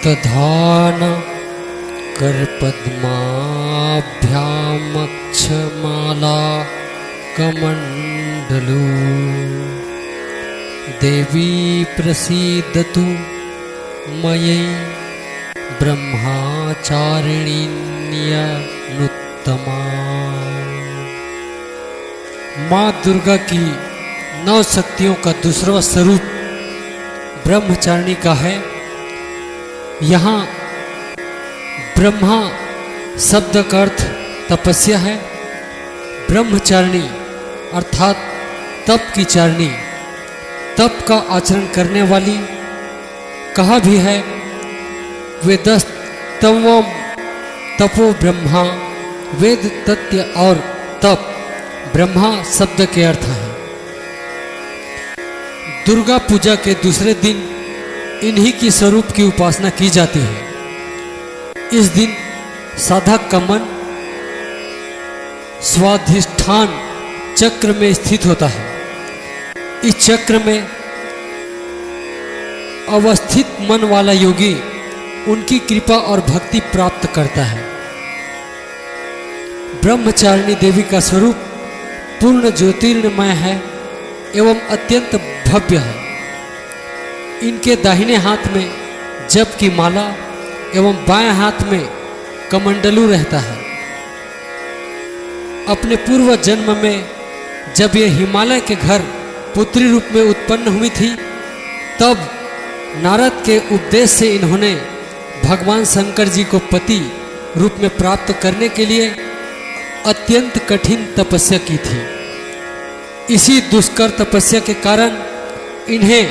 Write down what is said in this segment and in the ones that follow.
दधान करपद्माभ्यामक्षमाला कमण्डलू देवी प्रसीदतु मयि ब्रह्मचारिण्यनुत्तमा। माँ दुर्गा की 9 शक्तियों का दूसरा स्वरूप ब्रह्मचारिणी का है। यहाँ ब्रह्मा शब्द का अर्थ तपस्या है। ब्रह्मचारिणी अर्थात तप की चारिणी, तप का आचरण करने वाली। कहा भी है वेदस्तवम तपो ब्रह्मा, वेद तत्व और तप ब्रह्मा शब्द के अर्थ है। दुर्गा पूजा के दूसरे दिन इन्हीं की स्वरूप की उपासना की जाती है। इस दिन साधक का मन स्वाधिष्ठान चक्र में स्थित होता है। इस चक्र में अवस्थित मन वाला योगी उनकी कृपा और भक्ति प्राप्त करता है। ब्रह्मचारिणी देवी का स्वरूप पूर्ण ज्योतिर्मय है एवं अत्यंत भव्य है। इनके दाहिने हाथ में जप की माला एवं बाएं हाथ में कमंडलू रहता है। अपने पूर्व जन्म में जब ये हिमालय के घर पुत्री रूप में उत्पन्न हुई थी, तब नारद के उपदेश से इन्होंने भगवान शंकर जी को पति रूप में प्राप्त करने के लिए अत्यंत कठिन तपस्या की थी। इसी दुष्कर तपस्या के कारण इन्हें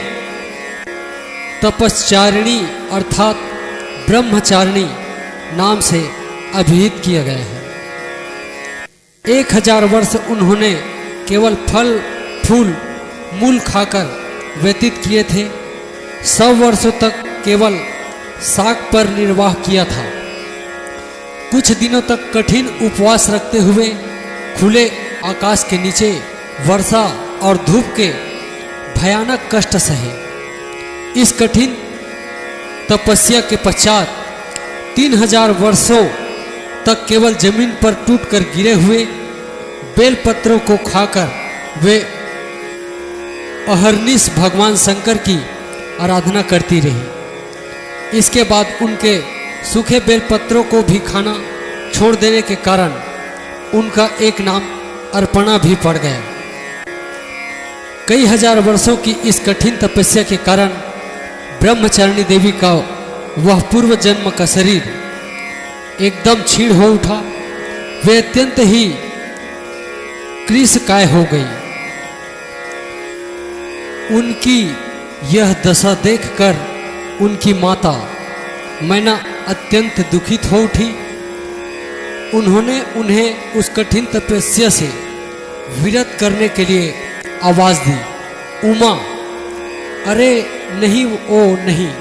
तपश्चारिणी अर्थात ब्रह्मचारिणी नाम से अभिहित किया गया है। 1000 वर्ष उन्होंने केवल फल फूल मूल खाकर व्यतीत किए थे। 100 वर्षों तक केवल शाक पर निर्वाह किया था। कुछ दिनों तक कठिन उपवास रखते हुए खुले आकाश के नीचे वर्षा और धूप के भयानक कष्ट सहे। इस कठिन तपस्या के पश्चात 3000 वर्षों तक केवल जमीन पर टूटकर गिरे हुए बेलपत्रों को खाकर वे अहर्निश भगवान शंकर की आराधना करती रही। इसके बाद उनके सूखे बेलपत्रों को भी खाना छोड़ देने के कारण उनका एक नाम अर्पणा भी पड़ गया। कई हजार वर्षों की इस कठिन तपस्या के कारण ब्रह्मचारिणी देवी का वह पूर्व जन्म का शरीर एकदम क्षीण हो उठा। वे अत्यंत ही कृशकाय हो गई। उनकी यह दशा देखकर उनकी माता मैना अत्यंत दुखित हो उठी। उन्होंने उन्हें उस कठिन तपस्या से विरत करने के लिए आवाज दी, उमा, अरे नहीं ओ नहीं।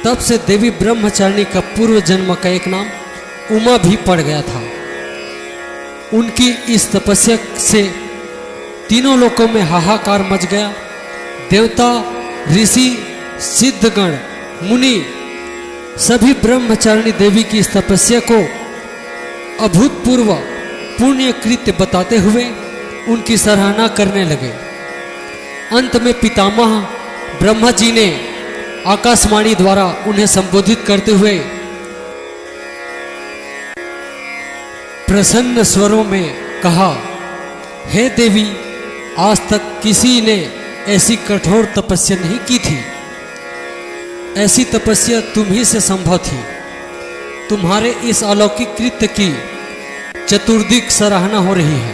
तब से देवी ब्रह्मचारिणी का पूर्व जन्म का एक नाम उमा भी पड़ गया था। उनकी इस तपस्या से तीनों लोकों में हाहाकार मच गया। देवता, ऋषि, सिद्धगण, मुनि सभी ब्रह्मचारिणी देवी की इस तपस्या को अभूतपूर्व पुण्य कृत्य बताते हुए उनकी सराहना करने लगे। अंत में पितामह ब्रह्मा जी ने आकाशवाणी द्वारा उन्हें संबोधित करते हुए प्रसन्न स्वरों में कहा, हे देवी, आज तक किसी ने ऐसी कठोर तपस्या नहीं की थी। ऐसी तपस्या तुम ही से संभव थी। तुम्हारे इस अलौकिक कृत्य की चतुर्दिक सराहना हो रही है।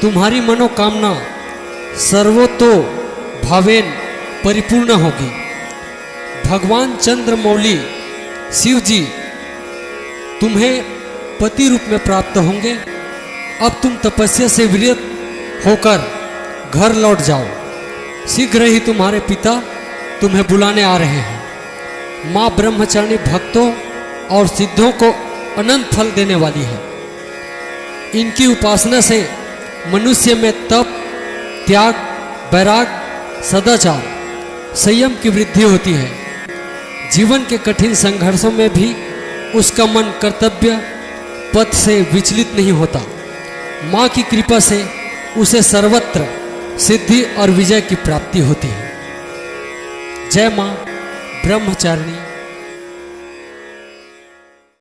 तुम्हारी मनोकामना सर्वतो भावेन परिपूर्ण होगी। भगवान चंद्रमौली शिव जी तुम्हें पति रूप में प्राप्त होंगे। अब तुम तपस्या से विरत होकर घर लौट जाओ। शीघ्र ही तुम्हारे पिता तुम्हें बुलाने आ रहे हैं। माँ ब्रह्मचारिणी भक्तों और सिद्धों को अनंत फल देने वाली है। इनकी उपासना से मनुष्य में तप, त्याग, वैराग, सदाचार, संयम की वृद्धि होती है। जीवन के कठिन संघर्षों में भी उसका मन कर्तव्य पथ से विचलित नहीं होता। माँ की कृपा से उसे सर्वत्र सिद्धि और विजय की प्राप्ति होती है। जय माँ ब्रह्मचारिणी।